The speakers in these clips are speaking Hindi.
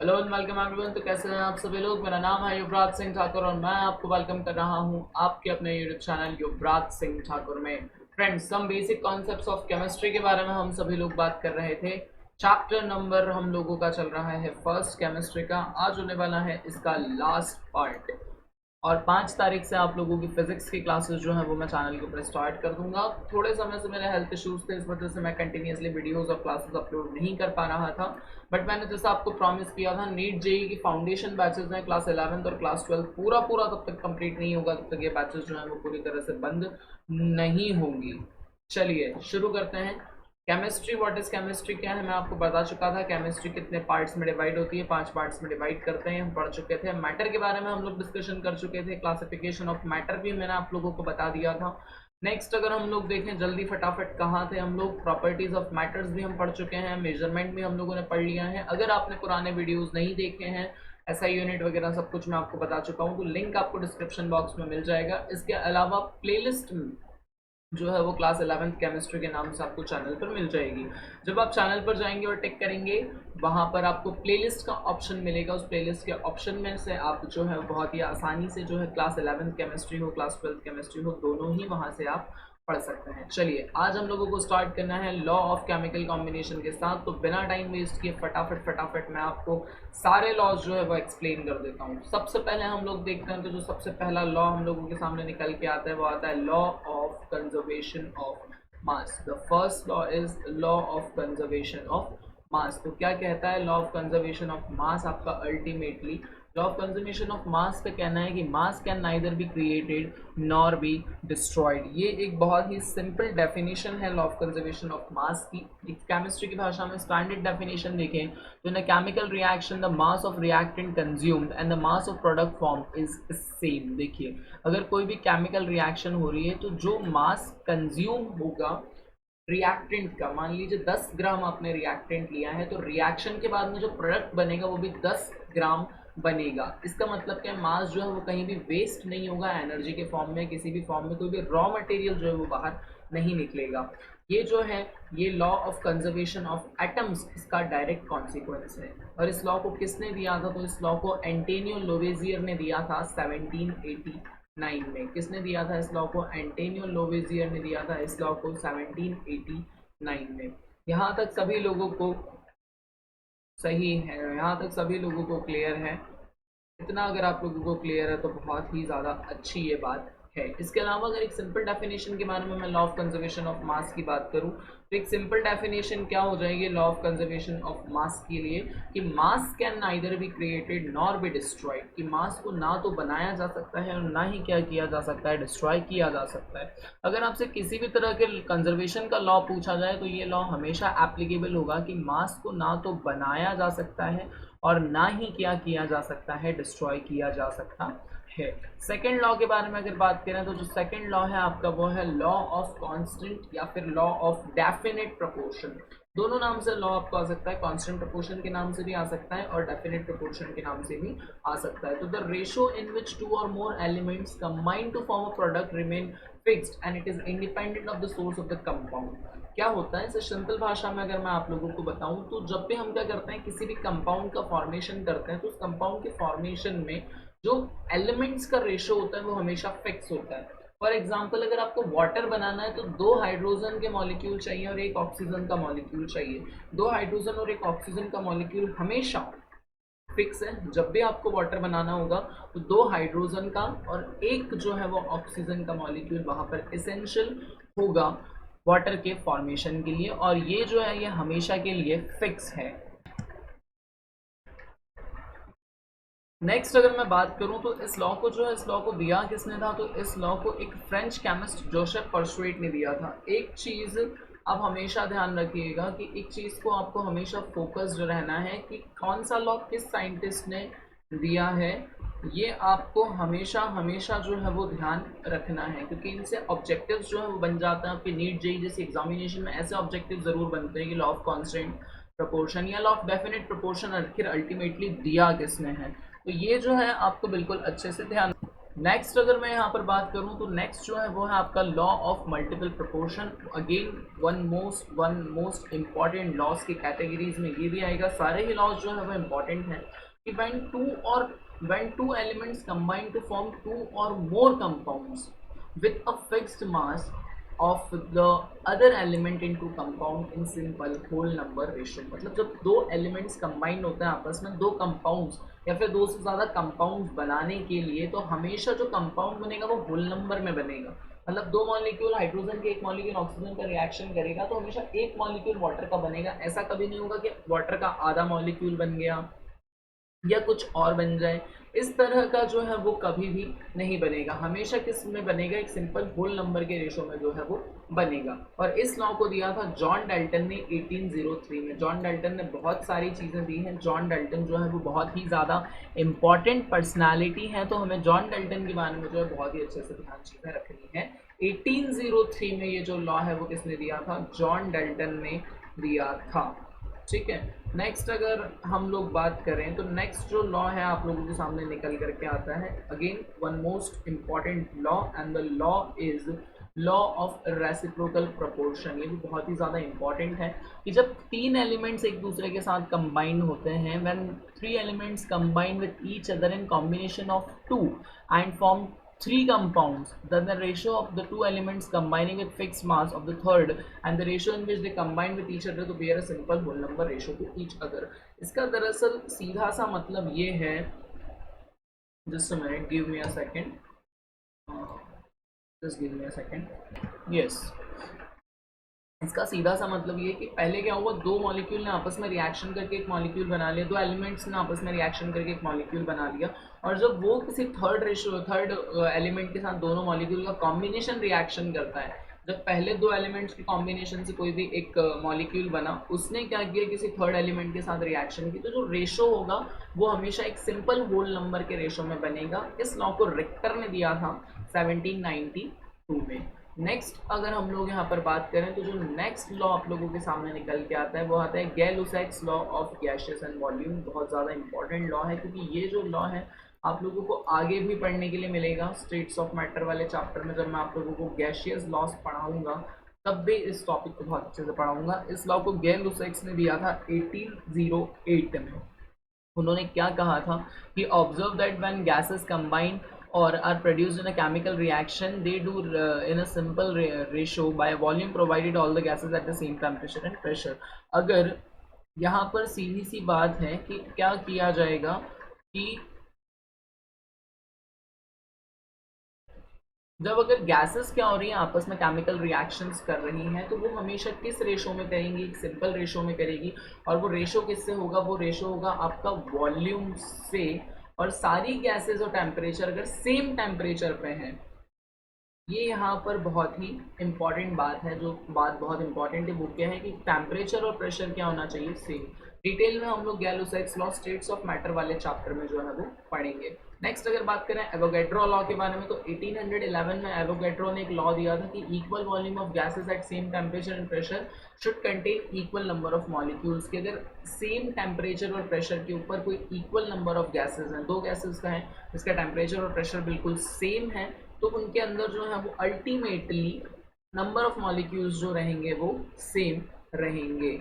Hello and welcome everyone. तो कैसे हैं आप सभी लोग। मेरा नाम है युवराज सिंह ठाकुर और मैं आपको वेलकम कर रहा हूं आपके अपने यूट्यूब चैनल युवराज सिंह ठाकुर में। Friends, some basic concepts of chemistry के बारे में हम सभी लोग बात कर रहे थे। चैप्टर नंबर हम लोगों का चल रहा है फर्स्ट केमिस्ट्री का। आज होने वाला है इसका लास्ट पार्ट और 5 तारीख से आप लोगों की फिजिक्स की क्लासेस जो है वो मैं चैनल के ऊपर स्टार्ट कर दूंगा। थोड़े समय से मेरे हेल्थ इश्यूज थे, इस वजह से मैं कंटिन्यूसली वीडियोस और क्लासेस अपलोड नहीं कर पा रहा था। बट मैंने जैसा आपको प्रॉमिस किया था, नीट जेई की फाउंडेशन बैचेस में क्लास 11th और क्लास 12 पूरा पूरा तब तक कंप्लीट नहीं होगा, तब तक ये बैचेस जो है वो पूरी तरह से बंद नहीं होंगी। चलिए शुरू करते हैं। केमिस्ट्री, व्हाट इज केमिस्ट्री, क्या है मैं आपको बता चुका था। केमिस्ट्री कितने पार्ट्स में डिवाइड होती है, 5 पार्ट्स में डिवाइड करते हैं, हम पढ़ चुके थे। मैटर के बारे में हम लोग डिस्कशन कर चुके थे, क्लासिफिकेशन ऑफ मैटर भी मैंने आप लोगों को बता दिया था। नेक्स्ट अगर हम लोग देखें जल्दी फटाफट कहाँ थे हम लोग, प्रॉपर्टीज ऑफ मैटर्स भी हम पढ़ चुके हैं, मेजरमेंट भी हम लोगों ने पढ़ लिया है। अगर आपने पुराने वीडियोज नहीं देखे हैं, एसआई यूनिट वगैरह सब कुछ मैं आपको बता चुका हूँ, तो लिंक आपको डिस्क्रिप्शन बॉक्स में मिल जाएगा। इसके अलावा प्लेलिस्ट जो है वो क्लास 11th केमिस्ट्री के नाम से आपको चैनल पर मिल जाएगी। जब आप चैनल पर जाएंगे और टिक करेंगे, वहाँ पर आपको प्लेलिस्ट का ऑप्शन मिलेगा। उस प्लेलिस्ट के ऑप्शन में से आप जो है बहुत ही आसानी से जो है क्लास 11th केमिस्ट्री हो, क्लास 12th केमिस्ट्री हो, दोनों ही वहाँ से आप पढ़ सकते हैं। चलिए आज हम लोगों को स्टार्ट करना है लॉ ऑफ केमिकल कॉम्बिनेशन के साथ। तो बिना टाइम वेस्ट किए फटाफट फटाफट मैं आपको सारे लॉज जो है वो एक्सप्लेन कर देता हूँ। सबसे पहले हम लोग देखते हैं, तो जो सबसे पहला लॉ हम लोगों के सामने निकल के आता है वो आता है law of conservation of mass. The first law is law of conservation of mass. तो क्या कहता है law of conservation of mass आपका? Ultimately law of conservation of mass का कहना है कि mass can neither be created nor be destroyed. ये एक बहुत ही सिंपल डेफिनेशन है law of conservation of mass की। केमिस्ट्री की भाषा में स्टैंडर्ड डेफिनेशन देखें तो in a chemical reaction the mass of reactant consumed and the mass of product form is same. देखिए, अगर कोई भी केमिकल रिएक्शन हो रही है तो जो मास कंज्यूम होगा रिएक्टेंट का, मान लीजिए 10 ग्राम आपने रिएक्टेंट लिया है, तो रिएक्शन के बाद में जो प्रोडक्ट बनेगा वो भी 10 ग्राम बनेगा। इसका मतलब क्या, मास जो है वो कहीं भी वेस्ट नहीं होगा, एनर्जी के फॉर्म में किसी भी फॉर्म में कोई भी रॉ मटेरियल जो है वो बाहर नहीं निकलेगा। ये जो है ये law of conservation of atoms इसका डायरेक्ट कॉन्सिक्वेंस है। और इस लॉ को किसने दिया था? तो इस लॉ को एंटेनियो लोवेजियर ने दिया था 1789 में। किसने दिया था इस लॉ को? एंटेनियो लोवेजियर ने दिया था इस लॉ को 1789 में। यहाँ तक सभी लोगों को सही है, यहाँ तक सभी लोगों को क्लियर है? इतना अगर आप लोगों को क्लियर है तो बहुत ही ज़्यादा अच्छी ये बात है। इसके अलावा अगर एक सिंपल डेफिनेशन के बारे में मैं law of conservation of mass की बात करूं, तो एक सिंपल डेफिनेशन क्या हो जाएगी लॉ ऑफ कंजर्वेशन ऑफ मास के लिए कि mass can neither be created nor be destroyed. कि मास को ना तो बनाया जा सकता है और ना ही क्या किया जा सकता है, डिस्ट्रॉय किया जा सकता है। अगर आपसे किसी भी तरह के कंजर्वेशन का लॉ पूछा जाए तो ये लॉ हमेशा एप्लीकेबल होगा कि मास को ना तो बनाया जा सकता है और ना ही क्या किया जा सकता है, डिस्ट्रॉय किया जा सकता है। सेकेंड लॉ के बारे में अगर बात करें तो जो सेकेंड लॉ है आपका वो है लॉ ऑफ कांस्टेंट या फिर लॉ ऑफ डेफिनेट प्रोपोर्शन। दोनों नाम से लॉ आपको आ सकता है, कांस्टेंट प्रोपोर्शन के नाम से भी आ सकता है और डेफिनेट प्रोपोर्शन के नाम से भी आ सकता है। तो the ratio in which two और more elements combine to form a product remain fixed and it is independent of the source of the compound. क्या होता है इसे सिंपल भाषा में अगर मैं आप लोगों को बताऊं, तो जब भी हम क्या करते हैं किसी भी कंपाउंड का फॉर्मेशन करते हैं तो उस कंपाउंड के फॉर्मेशन में जो एलिमेंट्स का रेशो होता है वो हमेशा फिक्स होता है। फॉर एग्जाम्पल अगर आपको वाटर बनाना है तो 2 हाइड्रोजन के मॉलिक्यूल चाहिए और 1 ऑक्सीजन का मॉलिक्यूल चाहिए। 2 हाइड्रोजन और 1 ऑक्सीजन का मॉलिक्यूल हमेशा फिक्स है। जब भी आपको वाटर बनाना होगा तो 2 हाइड्रोजन का और एक जो है वो ऑक्सीजन का मॉलिक्यूल वहां पर एसेंशियल होगा वाटर के फॉर्मेशन के लिए, और ये जो है ये हमेशा के लिए फिक्स है। नेक्स्ट अगर मैं बात करूं तो इस लॉ को जो है इस लॉ को दिया किसने था? तो इस लॉ को एक फ्रेंच केमिस्ट जोसेफ परसुएट ने दिया था। एक चीज आप हमेशा ध्यान रखिएगा कि एक चीज को आपको हमेशा फोकस्ड रहना है कि कौन सा लॉ किस साइंटिस्ट ने दिया है, ये आपको हमेशा हमेशा जो है वो ध्यान रखना है, क्योंकि इनसे ऑब्जेक्टिव्स जो है वो बन जाते हैं आपके नीट जेई जैसे एग्जामिनेशन में। ऐसे ऑब्जेक्टिव जरूर बनते हैं कि लॉ ऑफ कांस्टेंट प्रोपोर्शन या लॉ ऑफ डेफिनेट प्रोपोर्शन आखिर अल्टीमेटली दिया किसने है। तो ये जो है आपको बिल्कुल अच्छे से ध्यान नेक्स्ट अगर मैं यहाँ पर बात करूँ तो नेक्स्ट जो है वो है आपका law of multiple proportion. Again one most important laws की कैटेगरीज में ये भी आएगा। सारे ही लॉज जो है वो इम्पॉर्टेंट हैं कि when two elements combine to form two or more compounds with a fixed mass of the other element into compound in simple whole number ratio। मतलब जब दो एलिमेंट्स कंबाइन होते हैं आपस में, दो कंपाउंड्स या फिर दो से ज़्यादा कंपाउंड्स बनाने के लिए, तो हमेशा जो कंपाउंड बनेगा वो होल नंबर में बनेगा। मतलब दो मॉलिक्यूल हाइड्रोजन के एक मॉलिक्यूल ऑक्सीजन का रिएक्शन करेगा तो हमेशा एक मॉलिक्यूल वाटर का बनेगा। ऐसा कभी नहीं होगा कि वाटर का आधा मॉलिक्यूल बन गया या कुछ और बन जाए। इस तरह का जो है वो कभी भी नहीं बनेगा। हमेशा किस में बनेगा? एक सिंपल होल नंबर के रेशो में जो है वो बनेगा। और इस लॉ को दिया था जॉन डाल्टन ने 1803 में। जॉन डाल्टन ने बहुत सारी चीज़ें दी हैं। जॉन डाल्टन जो है वो बहुत ही ज़्यादा इम्पॉर्टेंट पर्सनालिटी है, तो हमें जॉन डाल्टन के बारे में जो है बहुत ही अच्छे से ध्यान चीज़ें रखनी है। 1803 में ये जो लॉ है वो किसने दिया था? जॉन डाल्टन ने दिया था। ठीक है। नेक्स्ट अगर हम लोग बात करें तो नेक्स्ट जो लॉ है आप लोगों के सामने निकल करके आता है। Again one most important law and the law is law of reciprocal proportion. ये भी बहुत ही ज़्यादा इंपॉर्टेंट है कि जब तीन एलिमेंट्स एक दूसरे के साथ कंबाइन होते हैं, when three elements combine with each other in combination of two and form three compounds, then the ratio of the two elements combining with fixed mass of the third and the ratio in which they combine with each other to bear a simple whole number ratio to each other। इसका दरअसल सीधा सा मतलब ये है, just a minute, give me a second, just give me a second, yes। इसका सीधा सा मतलब ये कि पहले क्या हुआ, दो मॉलिक्यूल ने आपस में रिएक्शन करके एक मॉलिक्यूल बना लिया, दो एलिमेंट्स ने आपस में रिएक्शन करके एक मॉलिक्यूल बना लिया, और जब वो किसी थर्ड एलिमेंट के साथ दोनों मॉलिक्यूल का कॉम्बिनेशन रिएक्शन करता है, जब पहले दो एलिमेंट्स के कॉम्बिनेशन से कोई भी एक मॉलिक्यूल बना, उसने क्या किया, किसी थर्ड एलिमेंट के साथ रिएक्शन की, तो जो रेशो होगा वो हमेशा एक सिंपल होल नंबर के रेशो में बनेगा। इस लॉ को रिक्टर ने दिया था 1792 में। नेक्स्ट अगर हम लोग यहाँ पर बात करें तो जो नेक्स्ट लॉ आप लोगों के सामने निकल के आता है वो आता है Gay-Lussac's law of gases and volume. बहुत ज़्यादा इंपॉर्टेंट लॉ है क्योंकि ये जो लॉ है आप लोगों को आगे भी पढ़ने के लिए मिलेगा। स्टेट्स ऑफ मैटर वाले चैप्टर में जब मैं आप लोगों को गैसियस लॉस पढ़ाऊंगा तब भी इस टॉपिक को बहुत अच्छे से पढ़ाऊंगा। इस लॉ को गैल-लुसैक्स ने दिया था 1808 में। उन्होंने क्या कहा था कि observe that when gases combine or are produced in a chemical reaction, they do in a simple ratio by volume provided all the gases at the same temperature and pressure। अगर यहाँ पर सीधी सी बात है कि क्या किया जाएगा कि जब अगर गैसेस क्या हो रही हैं आपस में केमिकल रिएक्शंस कर रही हैं तो वो हमेशा किस रेशो में करेंगी? एक सिंपल रेशो में करेगी। और वो रेशो किससे होगा? वो रेशो होगा आपका वॉल्यूम से। और सारी गैसेस और टेम्परेचर अगर सेम टेम्परेचर पे हैं, ये यहाँ पर बहुत ही इम्पॉर्टेंट बात है। जो बात बहुत इंपॉर्टेंट है वो क्या है कि टेम्परेचर और प्रेशर क्या होना चाहिए? सेम। डिटेल में हम लोग गैल-लुसैक्स लॉ स्टेट्स ऑफ मैटर वाले चैप्टर में जो है वो पढ़ेंगे। नेक्स्ट अगर बात करें एवोगैड्रो लॉ के बारे में तो 1811 में एवोगैड्रो ने एक लॉ दिया था कि equal volume of gases at same temperature and pressure should contain equal number of molecules. के अगर सेम टेम्परेचर और प्रेशर के ऊपर कोई इक्वल नंबर ऑफ गैसेस हैं, दो गैसेस का है जिसका टेम्परेचर और प्रेशर बिल्कुल सेम है, तो उनके अंदर जो है वो अल्टीमेटली नंबर ऑफ मॉलिक्यूल्स जो रहेंगे वो सेम रहेंगे।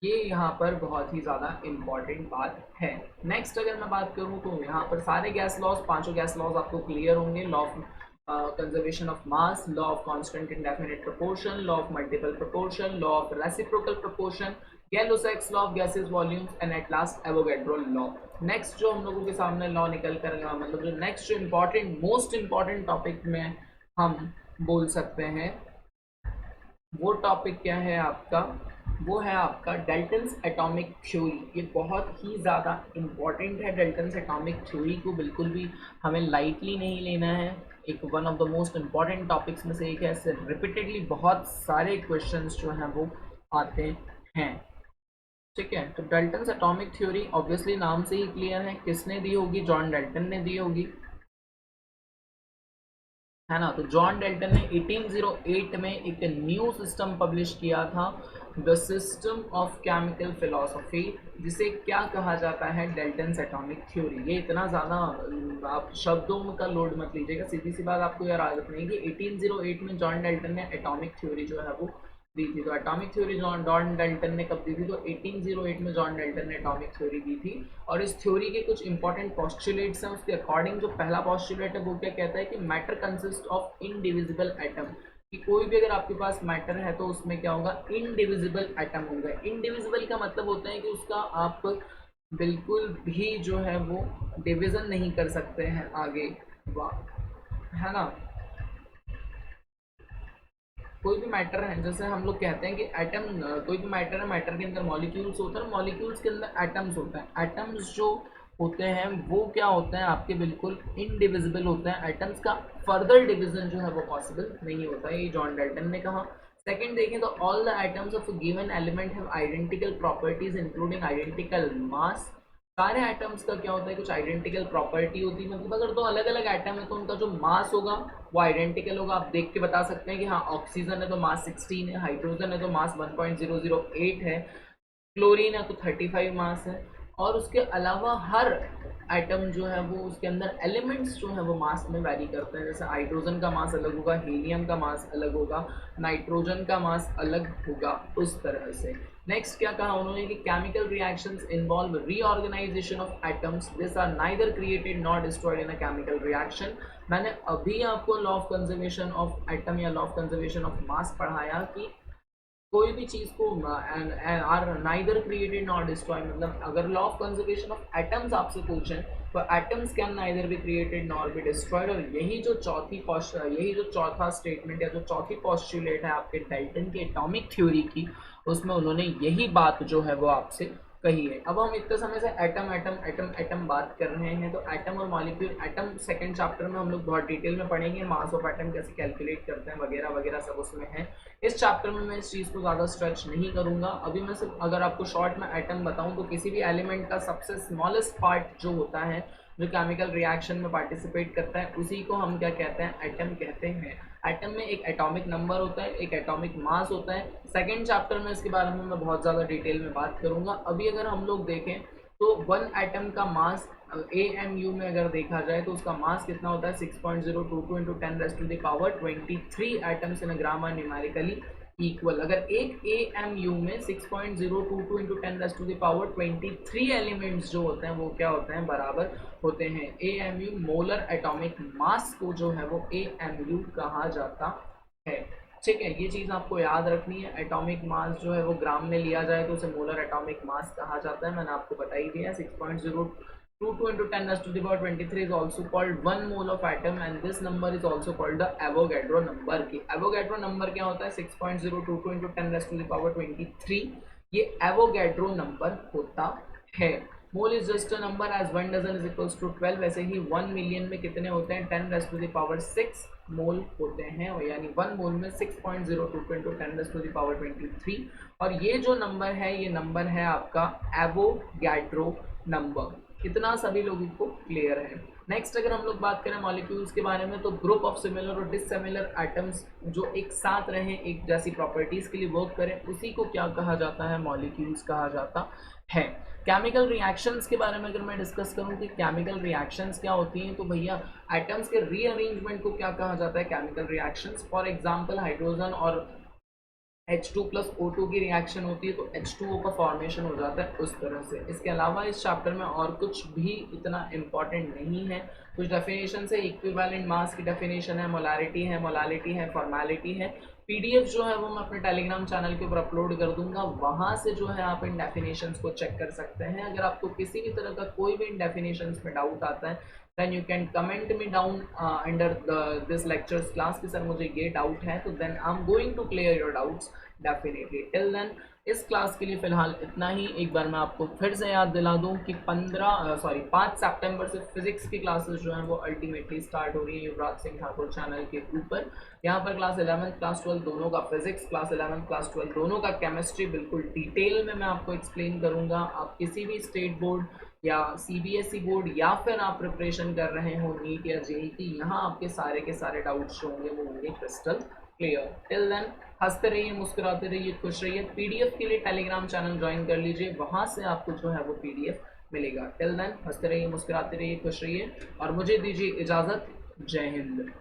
ये यहाँ पर बहुत ही ज़्यादा इम्पॉर्टेंट बात है। नेक्स्ट अगर मैं बात करूँ तो यहाँ पर सारे गैस लॉज, पांचों गैस लॉज आपको क्लियर होंगे। Law of conservation of mass, law of constant indefinite proportion, law of multiple proportion, law of reciprocal proportion, Gay-Lussac's law of gases volumes and at last Avogadro law. Next जो हम लोगों के सामने लॉ निकल कर, मतलब जो नेक्स्ट जो इम्पॉर्टेंट मोस्ट इम्पॉर्टेंट टॉपिक में हम बोल सकते हैं वो टॉपिक क्या है आपका? वो है आपका डाल्टन्स एटॉमिक थ्योरी। ये बहुत ही ज़्यादा इम्पॉर्टेंट है। डाल्टन्स एटॉमिक थ्योरी को बिल्कुल भी हमें लाइटली नहीं लेना है। एक one of the most important topics में से एक है। इससे रिपीटेडली बहुत सारे क्वेश्चंस जो हैं वो आते हैं। ठीक है, तो डाल्टन्स एटॉमिक थ्योरी ऑब्वियसली नाम से ही क्लियर है, किसने दी होगी? जॉन डाल्टन ने दी होगी, है ना। तो जॉन डाल्टन ने 1808 में एक न्यू सिस्टम पब्लिश किया था the system of chemical philosophy, जिसे क्या कहा जाता है, डेल्टन्स एटॉमिक थ्योरी। ये इतना ज़्यादा आप शब्दों का लोड मत लीजिएगा, सीधी सी बात आपको यार आदत नहीं कि 1808 में जॉन डेल्टन ने एटॉमिक थ्योरी जो है वो दी थी। तो एटॉमिक थ्योरी जॉन डेल्टन ने कब दी थी, तो 1808 में जॉन डेल्टन ने एटॉमिक थ्योरी दी थी। और इस थ्योरी के कुछ इंपॉर्टेंट पॉस्टुलेट्स हैं। उसके अकॉर्डिंग जो पहला पॉस्टुलेट है वो क्या कहता है कि matter consist of indivisible atom, कि कोई भी अगर आपके पास मैटर है तो उसमें क्या होगा, इनडिविजिबल एटम होगा। इनडिविजिबल का मतलब होता है कि उसका आप बिल्कुल भी जो है वो डिवीजन नहीं कर सकते हैं आगे, है ना। कोई भी मैटर है, जैसे हम लोग कहते हैं कि एटम, कोई भी मैटर है, मैटर के अंदर मॉलिक्यूल्स होते हैं, मॉलिक्यूल्स के अंदर एटम्स होते हैं। एटम्स जो होते हैं वो क्या होते हैं, आपके बिल्कुल इनडिविजिबल होते हैं। एटम्स का फर्दर डिवीजन जो है वो पॉसिबल नहीं होता है, ये जॉन डेल्टन ने कहा। सेकंड देखें तो all the atoms of a given element have identical properties including identical mass. सारे एटम्स का क्या होता है, कुछ आइडेंटिकल प्रॉपर्टी होती है, मतलब अगर दो अलग अलग एटम है तो उनका जो मास होगा वो आइडेंटिकल होगा। आप देख के बता सकते हैं कि हाँ, ऑक्सीजन है तो मास 16 है, हाइड्रोजन है तो मास 1.008 है, क्लोरीन है तो 35 मास है। और उसके अलावा हर एटम जो है वो उसके अंदर एलिमेंट्स जो है वो मास में वैरी करते हैं। जैसे हाइड्रोजन का मास अलग होगा, हीलियम का मास अलग होगा, नाइट्रोजन का मास अलग होगा, उस तरह से। नेक्स्ट क्या कहा उन्होंने कि chemical reactions involve reorganisation of atoms, this are neither created not destroyed in a chemical reaction. मैंने अभी आपको law of conservation of atom या law of conservation of mass पढ़ाया कि कोई भी चीज को are neither created not destroy, मतलब अगर law of conservation of atoms आपसे पूछें तो atoms can neither be created nor be destroyed. और यही जो चौथा स्टेटमेंट या जो चौथी पॉस्टुलेट है आपके डेल्टन की एटॉमिक थ्योरी की, उसमें उन्होंने यही बात जो है वो आपसे कही है। अब हम इतने समय से एटम एटम एटम एटम बात कर रहे हैं, तो एटम और मॉलिक्यूल, एटम सेकंड चैप्टर में हम लोग बहुत डिटेल में पढ़ेंगे, मास ऑफ एटम कैसे कैलकुलेट करते हैं वगैरह वगैरह सब उसमें है। इस चैप्टर में मैं इस चीज़ को ज़्यादा स्ट्रेच नहीं करूँगा। अभी मैं सिर्फ अगर आपको शॉर्ट में एटम बताऊँ तो किसी भी एलिमेंट का सबसे स्मॉलेस्ट पार्ट जो होता है, जो केमिकल रिएक्शन में पार्टिसिपेट करता है, उसी को हम क्या कहते हैं, एटम कहते हैं। एटम में एक एटॉमिक नंबर होता है, एक एटॉमिक मास होता है। सेकेंड चैप्टर में इसके बारे में मैं बहुत ज़्यादा डिटेल में बात करूँगा। अभी अगर हम लोग देखें तो वन एटम का मास AMU में अगर देखा जाए तो उसका मास कितना होता है, 6.022 into 10⁻23 atoms in gram are numerically equal. अगर एक AMU में 6.022 इंटू 10⁻23 एलिमेंट्स जो होते हैं वो क्या होते हैं, बराबर होते हैं AMU। मोलर एटॉमिक मास को जो है वो AMU कहा जाता है। ठीक है, ये चीज़ आपको याद रखनी है। एटॉमिक मास जो है वो ग्राम में लिया जाए तो उसे मोलर एटॉमिक मास कहा जाता है, मैंने आपको बता ही दिया। 6.022 into 10⁻23 is also called 1 mole of atom and this number is also called the Avogadro number। की Avogadro number क्या होता है, 6.022 into 10⁻23 ये Avogadro number होता है। Mole is just a number, as 1 dozen is equals to 12, वैसे ही 1 मिलियन में कितने होते हैं, 10⁻6 मोल होते हैं, और यानी 1 मोल में 6.022 इंटू 10⁻23। और ये जो नंबर है, ये नंबर है आपका एवोगैड्रो नंबर। कितना सभी लोगों को क्लियर है। नेक्स्ट अगर हम लोग बात करें मॉलिक्यूल्स के बारे में, तो ग्रुप ऑफ सिमिलर और डिससिमिलर एटम्स जो एक साथ रहें, एक जैसी प्रॉपर्टीज के लिए वर्क करें, उसी को क्या कहा जाता है, मॉलिक्यूल्स कहा जाता है। केमिकल रिएक्शंस के बारे में अगर मैं डिस्कस करूं कि केमिकल रिएक्शंस क्या होती हैं, तो भैया एटम्स के रीअरेंजमेंट को क्या कहा जाता है, chemical reactions. For example hydrogen और H2 प्लस O2 की रिएक्शन होती है तो H2O का फॉर्मेशन हो जाता है, उस तरह से। इसके अलावा इस चैप्टर में और कुछ भी इतना इम्पॉर्टेंट नहीं है। कुछ डेफिनेशन है, इक्विवेलेंट मास की डेफिनेशन है, मोलारिटी है, मोलालिटी है, फॉर्मेलिटी है। PDF जो है वो मैं अपने टेलीग्राम चैनल के ऊपर अपलोड कर दूंगा, वहाँ से जो है आप इन डेफिनेशंस को चेक कर सकते हैं। अगर आपको किसी भी तरह का कोई भी इन डेफिनेशंस में डाउट आता है, then you can comment me down under this lectures class कि सर मुझे ये डाउट है, तो then I'm going to clear your doubts definitely। till then इस क्लास के लिए फिलहाल इतना ही। एक बार मैं आपको फिर से याद दिला दूं कि 5 सितंबर से फिजिक्स की क्लासेस जो हैं वो अल्टीमेटली स्टार्ट हो रही है युवराज सिंह ठाकुर चैनल के ऊपर। यहाँ पर क्लास 11th क्लास 12 दोनों का फिजिक्स, क्लास 11th क्लास 12 दोनों का केमिस्ट्री बिल्कुल डिटेल में मैं आपको एक्सप्लेन करूँगा। आप किसी भी स्टेट बोर्ड या CBSE बोर्ड या फिर आप प्रिपरेशन कर रहे हो नीट या JEE की, यहाँ आपके सारे के सारे डाउट्स जो होंगे वो होंगे क्रिस्टल क्लियर। टिल देन हंसते रहिए, मुस्कुराते रहिए, खुश रहिए। पीडीएफ के लिए टेलीग्राम चैनल ज्वाइन कर लीजिए, वहां से आपको जो है वो पीडीएफ मिलेगा। टिल देन हंसते रहिए, मुस्कुराते रहिए, खुश रहिए और मुझे दीजिए इजाज़त। जय हिंद।